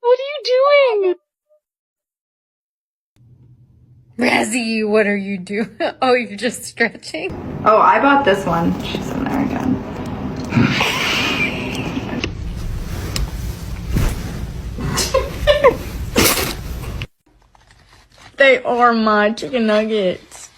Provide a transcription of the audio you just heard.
What are you doing? Razzie, what are you doing? Oh, you're just stretching? Oh, I bought this one. She's in there again. They are my chicken nuggets.